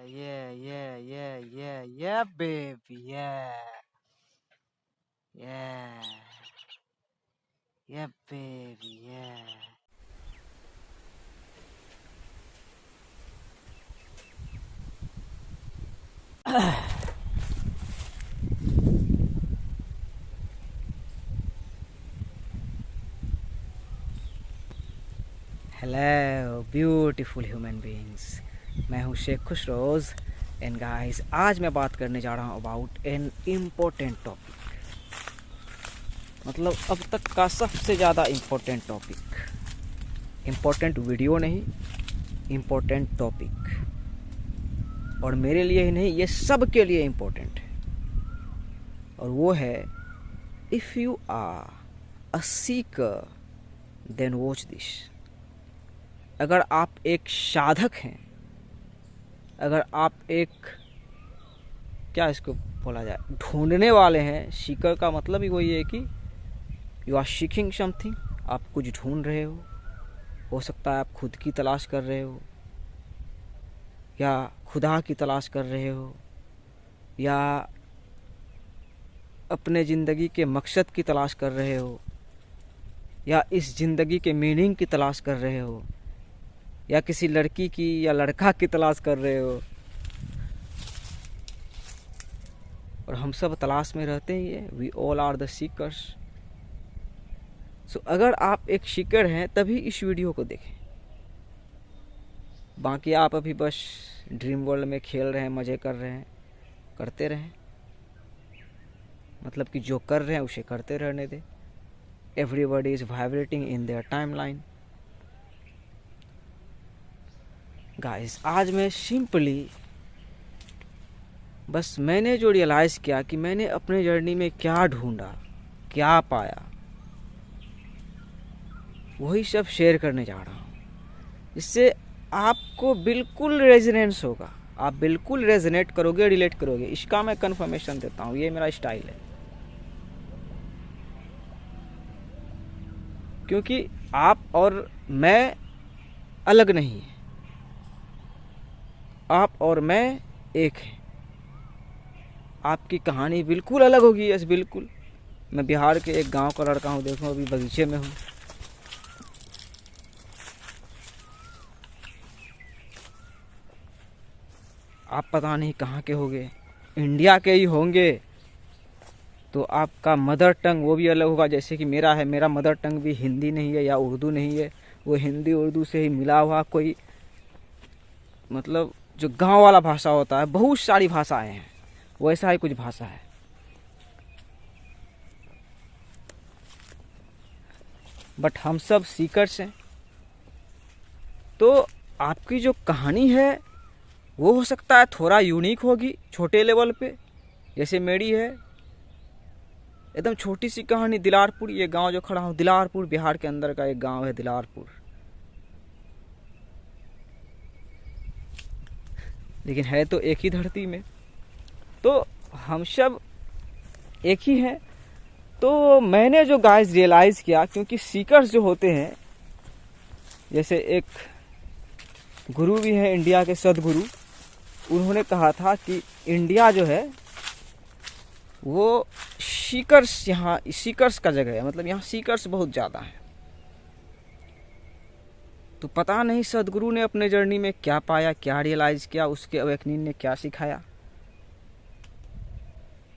yeah, baby, yeah, yeah, baby, yeah. Hello beautiful human beings, मैं हूँ Sheikh खुशरोज़ and guys, आज मैं बात करने जा रहा हूँ अबाउट एन इम्पोर्टेंट टॉपिक। मतलब अब तक का सबसे ज़्यादा इम्पोर्टेंट टॉपिक। इम्पोर्टेंट वीडियो नहीं, इम्पोर्टेंट टॉपिक। और मेरे लिए ही नहीं, ये सब के लिए इम्पोर्टेंट है। और वो है, if you are a seeker then watch this. अगर आप एक साधक हैं, अगर आप एक, क्या इसको बोला जाए, ढूंढने वाले हैं। सीकर का मतलब ही वही है कि यू आर सीकिंग समथिंग, आप कुछ ढूंढ रहे हो सकता है आप खुद की तलाश कर रहे हो, या खुदा की तलाश कर रहे हो, या अपने ज़िंदगी के मकसद की तलाश कर रहे हो, या इस ज़िंदगी के मीनिंग की तलाश कर रहे हो, या किसी लड़की की या लड़का की तलाश कर रहे हो। और हम सब तलाश में रहते ही हैं। We all are the seekers. So अगर आप एक सीकर हैं तभी इस वीडियो को देखें। बाकी आप अभी बस ड्रीम वर्ल्ड में खेल रहे हैं, मज़े कर रहे हैं, करते रहें। मतलब कि जो कर रहे हैं उसे करते रहने दें। Everybody is vibrating in their timeline. Guys, आज मैं सिंपली बस मैंने जो रियलाइज़ किया कि मैंने अपने जर्नी में क्या ढूंढा, क्या पाया, वही सब शेयर करने जा रहा हूँ। इससे आपको बिल्कुल रेजोनेंस होगा, आप बिल्कुल रेजोनेट करोगे, रिलेट करोगे। इसका मैं कंफर्मेशन देता हूँ, ये मेरा स्टाइल है। क्योंकि आप और मैं अलग नहीं है, आप और मैं एक है। आपकी कहानी बिल्कुल अलग होगी। यस, बिल्कुल। मैं बिहार के एक गांव का लड़का हूँ, देखो अभी बगीचे में हूँ। आप पता नहीं कहाँ के होंगे, इंडिया के ही होंगे, तो आपका मदर टंग वो भी अलग होगा। जैसे कि मेरा है, मेरा मदर टंग भी हिंदी नहीं है या उर्दू नहीं है, वो हिंदी उर्दू से ही मिला हुआ कोई, मतलब जो गांव वाला भाषा होता है। बहुत सारी भाषाएं हैं, वैसा ही कुछ भाषा है। बट हम सब सीकर्स हैं। तो आपकी जो कहानी है वो हो सकता है थोड़ा यूनिक होगी, छोटे लेवल पे, जैसे मेरी है। एकदम छोटी सी कहानी। दिलारपुर, ये गांव जो खड़ा हूँ, दिलारपुर बिहार के अंदर का एक गांव है दिलारपुर। लेकिन है तो एक ही धरती में, तो हम सब एक ही हैं। तो मैंने जो गाइस रियलाइज़ किया, क्योंकि सीकर्स जो होते हैं, जैसे एक गुरु भी है इंडिया के, सदगुरु, उन्होंने कहा था कि इंडिया जो है वो सीकर्स, यहाँ सीकर्स का जगह है। मतलब यहाँ सीकर्स बहुत ज़्यादा हैं। तो पता नहीं सदगुरु ने अपने जर्नी में क्या पाया, क्या रियलाइज़ किया, उसके अवेकनिंग ने क्या सिखाया।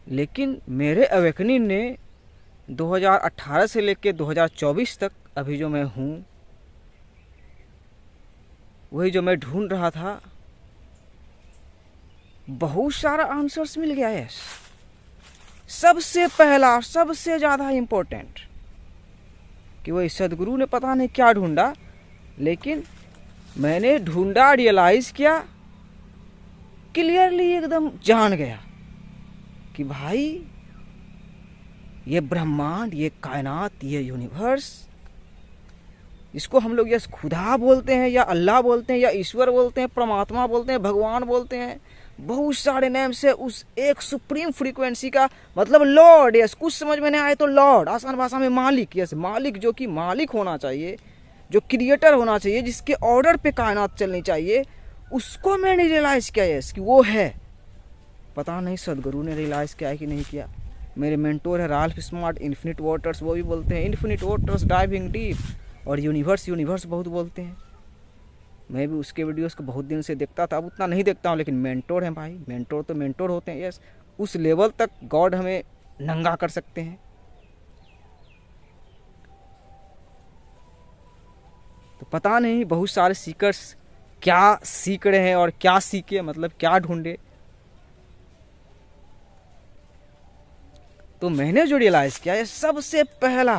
लेकिन मेरे अवेकनिंग ने 2018 से लेकर 2024 तक, अभी जो मैं हूँ, वही जो मैं ढूंढ रहा था, बहुत सारा आंसर्स मिल गया है। सबसे पहला, सबसे ज़्यादा इम्पोर्टेंट, कि वही सदगुरु ने पता नहीं क्या ढूंढा, लेकिन मैंने ढूंढा, रियलाइज़ किया, क्लियरली एकदम जान गया कि भाई ये ब्रह्मांड, ये कायनात, ये यूनिवर्स, इसको हम लोग यस खुदा बोलते हैं, या अल्लाह बोलते हैं, या ईश्वर बोलते हैं, परमात्मा बोलते हैं, भगवान बोलते हैं, बहुत सारे नेम से उस एक सुप्रीम फ्रीक्वेंसी का मतलब लॉर्ड। यस, कुछ समझ में नहीं आए तो लॉर्ड, आसान भाषा में मालिक। यस, मालिक, जो कि मालिक होना चाहिए, जो क्रिएटर होना चाहिए, जिसके ऑर्डर पे कायनात चलनी चाहिए, उसको मैंने रियलाइज़ किया यस कि वो है। पता नहीं सदगुरु ने रियलाइज़ किया है कि नहीं किया। मेरे मेंटोर है राल्फ स्मार्ट, इन्फिनिट वाटर्स, वो भी बोलते हैं इन्फिनिट वाटर्स डाइविंग डीप, और यूनिवर्स यूनिवर्स बहुत बोलते हैं। मैं भी उसके वीडियोस को बहुत दिन से देखता था, अब उतना नहीं देखता हूँ, लेकिन मेंटोर हैं भाई, मेंटोर तो मेंटोर होते हैं यस। उस लेवल तक गॉड हमें नंगा कर सकते हैं। तो पता नहीं बहुत सारे सीकर्स क्या सीख रहे हैं और क्या सीखे, मतलब क्या ढूंढे। तो मैंने जो रियलाइज़ किया है सबसे पहला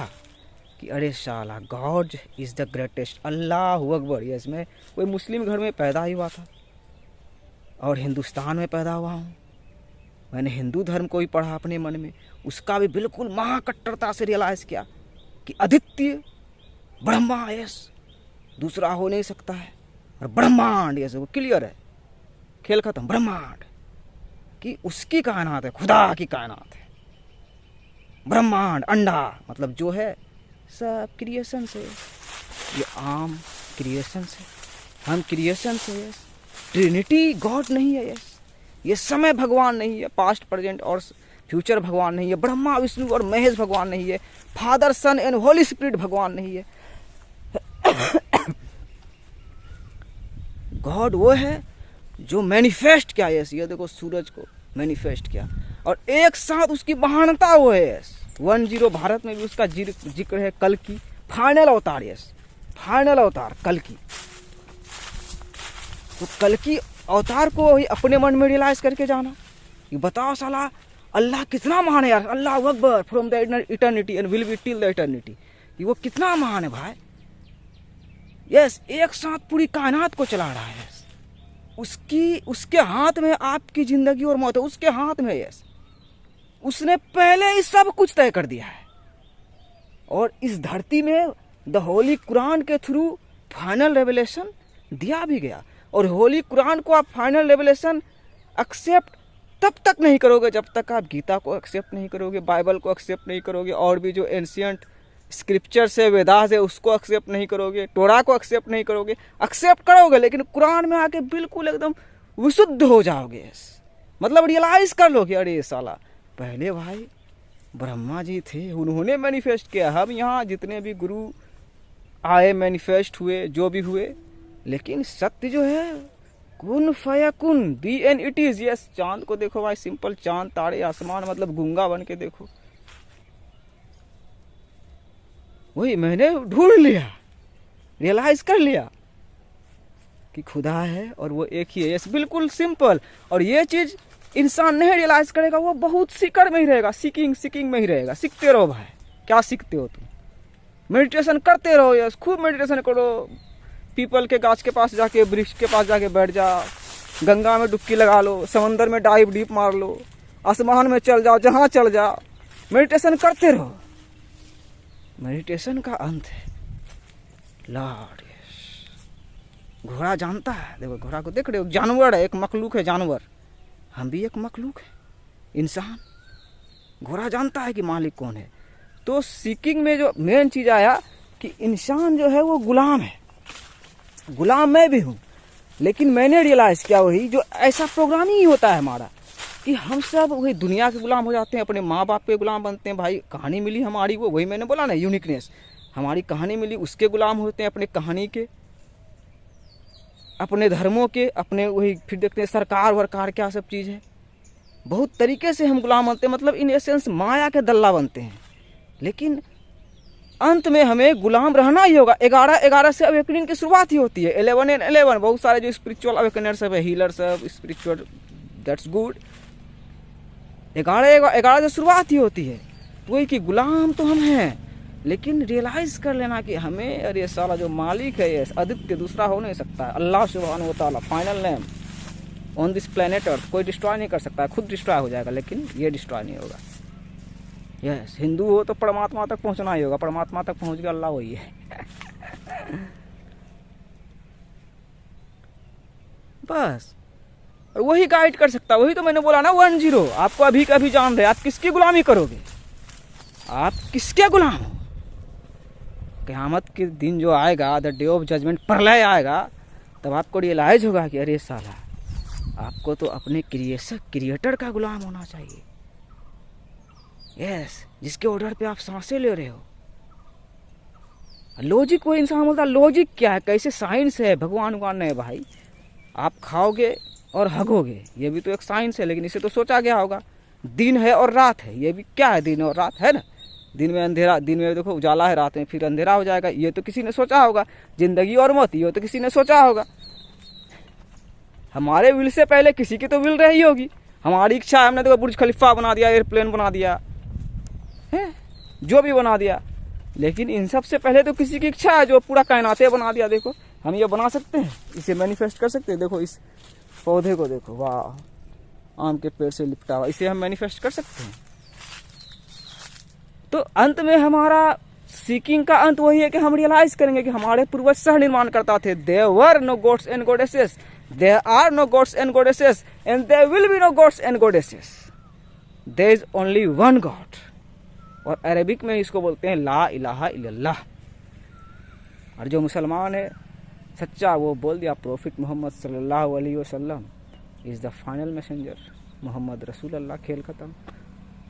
कि अरे शाला God is the greatest, Allah Akbar. Yes, मैं कोई मुस्लिम घर में पैदा ही हुआ था और हिंदुस्तान में पैदा हुआ हूँ। मैंने हिंदू धर्म को ही पढ़ा अपने मन में, उसका भी बिल्कुल महाकट्टरता से रियलाइज़ किया कि अद्वितीय ब्रह्मा यस, दूसरा हो नहीं सकता है। और ब्रह्मांड यस, वो क्लियर है, खेल खत्म। ब्रह्मांड कि उसकी कायनात है, खुदा की कायनात है। ब्रह्मांड अंडा मतलब जो है सब क्रिएशन से, ये आम क्रिएशन से, हम क्रिएशन से यस। ट्रिनिटी गॉड नहीं है यस, ये समय भगवान नहीं है, पास्ट प्रेजेंट और फ्यूचर भगवान नहीं है, ब्रह्मा विष्णु और महेश भगवान नहीं है, father son and holy spirit भगवान नहीं है। गॉड वो है जो मैनिफेस्ट किया यस, ये देखो सूरज को मैनिफेस्ट किया, और एक साथ उसकी महानता वो है यस। 10 भारत में भी उसका जिक्र है, कल की फाइनल अवतार यस, फाइनल अवतार कल की। तो कल की अवतार को अपने मन में रियलाइज करके जाना कि बताओ साला अल्लाह कितना महान है यार, अल्लाह अकबर from the eternity and will be till the eternity, कि वो कितना महान है भाई। यस, एक साथ पूरी कायनात को चला रहा है यस। उसके हाथ में आपकी जिंदगी और मौत है, उसके हाथ में यस। उसने पहले ही सब कुछ तय कर दिया है, और इस धरती में द होली कुरान के थ्रू फाइनल रेवलेशन दिया भी गया। और होली कुरान को आप फाइनल रेवलेशन एक्सेप्ट तब तक नहीं करोगे जब तक आप गीता को एक्सेप्ट नहीं करोगे, बाइबल को एक्सेप्ट नहीं करोगे, और भी जो एंशियंट स्क्रिप्चर्स है, वेदास है, उसको एक्सेप्ट नहीं करोगे, टोरा को एक्सेप्ट नहीं करोगे। एक्सेप्ट करोगे लेकिन कुरान में आके बिल्कुल एकदम विशुद्ध हो जाओगे, मतलब रियलाइज कर लोगे अरे साला पहले भाई ब्रह्मा जी थे, उन्होंने मैनिफेस्ट किया। हम यहाँ जितने भी गुरु आए मैनिफेस्ट हुए, जो भी हुए, लेकिन सत्य जो है कुन फयकुन, be and it is yes. चांद को देखो भाई, सिंपल चांद तारे आसमान, मतलब गूंगा बन के देखो, वही मैंने ढूंढ लिया, रियलाइज कर लिया कि खुदा है और वो एक ही है यस, बिल्कुल सिंपल। और ये चीज इंसान नहीं रियलाइज करेगा, वो बहुत सीकर में ही रहेगा, सीकिंग में ही रहेगा। सीखते रहो भाई, क्या सीखते हो तुम? मेडिटेशन करते रहो यस, खूब मेडिटेशन करो। पीपल के गाछ के पास जाके, वृक्ष के पास जाके बैठ जाओ, गंगा में डुबकी लगा लो, समंदर में डाइव डीप मार लो, आसमान में चल जाओ, जहां चल जाओ, मेडिटेशन करते रहो। मेडिटेशन का अंत है लॉर्ड यस। घोड़ा जानता है, देखो घोड़ा को देख रहे हो, जानवर है, एक मखलूक है जानवर, हम भी एक मखलूक है इंसान। घोड़ा जानता है कि मालिक कौन है। तो सीकिंग में जो मेन चीज आया कि इंसान जो है वो गुलाम है, गुलाम मैं भी हूँ। लेकिन मैंने रियलाइज किया वही जो ऐसा प्रोग्राम ही होता है हमारा कि हम सब वही दुनिया के गुलाम हो जाते हैं, अपने माँ बाप के गुलाम बनते हैं। भाई कहानी मिली हमारी, वो वही मैंने बोला ना यूनिकनेस, हमारी कहानी मिली, उसके गुलाम होते हैं, अपने कहानी के, अपने धर्मों के, अपने वही फिर देखते हैं सरकार वरकार क्या सब चीज़ है। बहुत तरीके से हम गुलाम बनते हैं, मतलब इन एसेंस माया के दल्ला बनते हैं। लेकिन अंत में हमें गुलाम रहना ही होगा। 11 से अवेकनिंग की शुरुआत ही होती है। 11 and 11 बहुत सारे जो स्पिरिचुअल अवेकनर सब है, हीलर सब, स्पिरिचुअल, दैट्स गुड। 11 से शुरुआत ही होती है। वही कि गुलाम तो हम हैं, लेकिन रियलाइज कर लेना कि हमें अरे साला जो मालिक है ये अद्वितीय, दूसरा हो नहीं सकता है, अल्लाह सुब्हानहू व तआला, final name on this planet earth. कोई डिस्ट्रॉय नहीं कर सकता है, खुद डिस्ट्रॉय हो जाएगा, लेकिन ये डिस्ट्रॉय नहीं होगा। यस, हिंदू हो तो परमात्मा तक पहुंचना ही होगा, परमात्मा तक पहुंच गया, अल्लाह वही है। बस, और वही गाइड कर सकता। वही तो मैंने बोला ना 10, आपको अभी का अभी जान रहे, आप किसकी गुलामी करोगे, आप किसके गुलाम हो? क़यामत के दिन जो आएगा, द डे ऑफ जजमेंट, प्रलय आएगा, तब आपको रियलाइज होगा कि अरे साला, आपको तो अपने क्रिएटर का गुलाम होना चाहिए। यस, जिसके ऑर्डर पे आप सांसें ले रहे हो। लॉजिक वो इंसान बोलता है लॉजिक क्या है, कैसे साइंस है, भगवान भगवान नहीं भाई। आप खाओगे और हगोगे, ये भी तो एक साइंस है, लेकिन इसे तो सोचा गया होगा। दिन है और रात है, ये भी क्या है, दिन और रात है ना। दिन में अंधेरा, दिन में देखो उजाला है, रात में फिर अंधेरा हो जाएगा, ये तो किसी ने सोचा होगा। जिंदगी और मौत, ये तो किसी ने सोचा होगा। हमारे विल से पहले किसी की तो विल रही होगी। हमारी इच्छा है, हमने देखो बुर्ज खलीफा बना दिया, एयरप्लेन बना दिया है, जो भी बना दिया, लेकिन इन सब से पहले तो किसी की इच्छा है जो पूरा कायनाते बना दिया। देखो हम ये बना सकते हैं, इसे मैनिफेस्ट कर सकते हैं। देखो इस पौधे को देखो, वाह, आम के पेड़ से लिपटा हुआ, इसे हम मैनिफेस्ट कर सकते हैं। तो अंत में हमारा सीकिंग का अंत वही है कि हम रियलाइज करेंगे कि हमारे पूर्वज सह निर्माण करता थे। There were no gods and goddesses, there are no gods and goddesses, and there will be no gods and goddesses, there is only one god. और अरबिक में इसको बोलते हैं ला इलाहा इल्लल्लाह। और जो मुसलमान है सच्चा, वो बोल दिया प्रोफिट मोहम्मद सल्लल्लाहु अलैहि वसल्लम is the final messenger, Mohammed रसूल अल्लाह, खेल खत्म।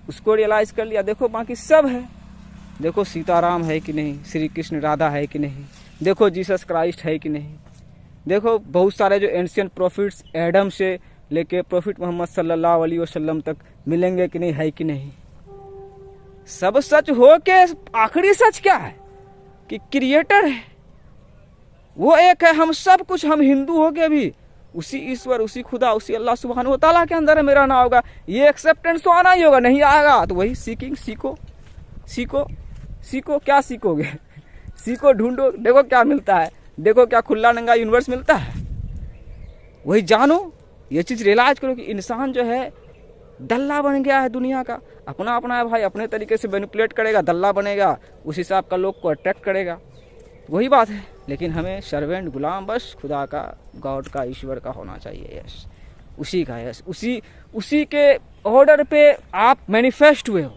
उसको रियलाइज़ कर लिया। देखो बाकी सब है, देखो सीताराम है कि नहीं, श्री कृष्ण राधा है कि नहीं, देखो जीसस क्राइस्ट है कि नहीं, देखो बहुत सारे जो एंशियंट प्रॉफिट्स एडम से लेके प्रॉफिट मोहम्मद सल्लल्लाहु अलैहि वसल्लम तक मिलेंगे कि नहीं, है कि नहीं। सब सच हो के आखिरी सच क्या है कि क्रिएटर है वो एक है, हम सब कुछ, हम हिंदू हो के भी उसी ईश्वर, उसी खुदा, उसी अल्लाह सुब्हानहू व तआला के अंदर में रहना होगा। ये एक्सेप्टेंस तो आना ही होगा, नहीं आएगा तो वही सीकिंग, सीखो सीखो सीखो। क्या सीखोगे, सीखो, ढूंढो, देखो क्या मिलता है, देखो क्या खुला नंगा यूनिवर्स मिलता है, वही जानो। ये चीज़ रियलाइज करो कि इंसान जो है दल्ला बन गया है दुनिया का, अपना अपना है भाई, अपने तरीके से मैनिपुलेट करेगा, दल्ला बनेगा, उस हिसाब का लोग को अट्रैक्ट करेगा, वही बात है। लेकिन हमें सर्वेंट, गुलाम बस खुदा का, गॉड का, ईश्वर का होना चाहिए। यस, उसी का, यस, उसी के ऑर्डर पे आप मैनिफेस्ट हुए हो,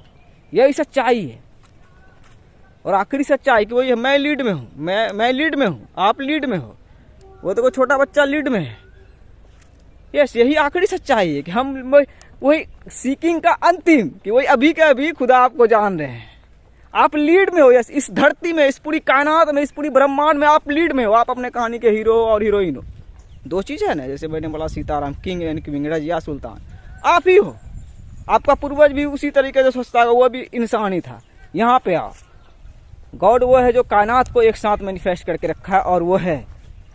यही सच्चाई है। और आखिरी सच्चाई कि वही है, मैं लीड में हूँ, मैं लीड में हूँ, आप लीड में हो, वो तो कोई छोटा बच्चा लीड में है। यस, यही आखिरी सच्चाई है कि हम वही सीकिंग का अंतिम, कि वही अभी के अभी खुदा आपको जान रहे हैं, आप लीड में हो। यस, इस धरती में, इस पूरी कायनात में, इस पूरी ब्रह्मांड में आप लीड में हो। आप अपने कहानी के हीरो और हीरोइन हो। दो चीज़ है ना, जैसे मैंने बोला Sitaram, king and queen, Razia Sultan, आप ही हो। आपका पूर्वज भी उसी तरीके से सोचता है, वो भी इंसान ही था। यहाँ पे आओ, गॉड वो है जो कायनात को एक साथ मैनिफेस्ट करके रखा है, और वो है,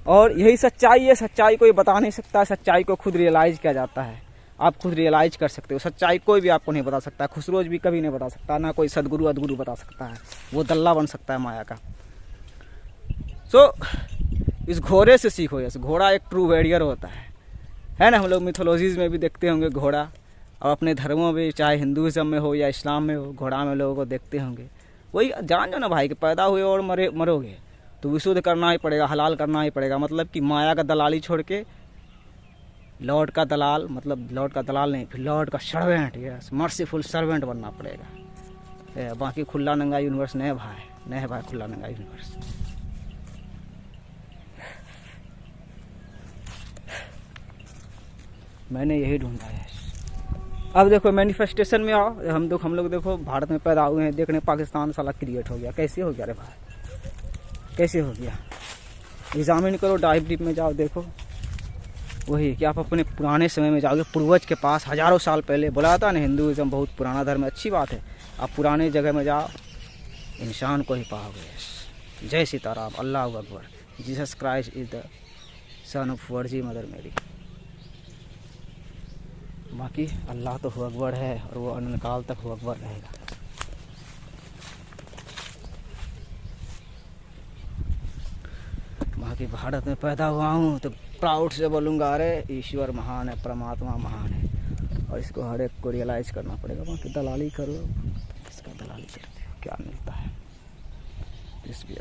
और यही सच्चाई है। सच्चाई कोई बता नहीं सकता, सच्चाई को खुद रियलाइज किया जाता है। आप खुद रियलाइज कर सकते हो, सच्चाई कोई भी आपको नहीं बता सकता। खुसरोज भी कभी नहीं बता सकता, ना कोई सदगुरु अदगुरु बता सकता है, वो दल्ला बन सकता है माया का। सो इस घोड़े से सीखो। यस, घोड़ा एक ट्रू वॉरियर होता है ना। हम लोग मिथोलॉजीज में भी देखते होंगे घोड़ा, और अपने धर्मों में, चाहे हिंदुज़म में हो या इस्लाम में हो, घोड़ा में लोगों को देखते होंगे। वही जान जो ना भाई कि पैदा हुए और मरोगे तो विशुद्ध करना ही पड़ेगा, हलाल करना ही पड़ेगा। मतलब कि माया का दलाली छोड़ के लॉर्ड का दलाल, मतलब लॉर्ड का दलाल नहीं, फिर लॉर्ड का सर्वेंट, यस, मर्सीफुल सर्वेंट बनना पड़ेगा। बाकी खुला नंगा यूनिवर्स नहीं है भाई, खुला नंगा यूनिवर्स। मैंने यही ढूंढा है। अब देखो मैनिफेस्टेशन में आओ, हम लोग देखो भारत में पैदा हुए हैं, देखने पाकिस्तान साला क्रिएट हो गया। कैसे हो गया रे भाई, कैसे हो गया? एग्जामिन करो, डाइव डीप में जाओ, देखो वही कि आप अपने पुराने समय में जाओगे, पूर्वज के पास, हजारों साल पहले। बोला जाता है ना हिंदुज़म बहुत पुराना धर्म है, अच्छी बात है। आप पुराने जगह में जाओ, इंसान को ही पाओगे। जय सीताराम, अल्लाह अकबर, Jesus Christ is the son of virgin mother Mary. बाकी अल्लाह तो हु अकबर है, और वो अनंतकाल तक हु अकबर रहेगा। बाकी भारत में पैदा हुआ हूँ तो प्राउड से बोलूँगा, अरे ईश्वर महान है, परमात्मा महान है, और इसको हर एक को रियलाइज़ करना पड़ेगा। बाकी दलाली करो, इसका दलाली करते हो क्या मिलता है, इस भी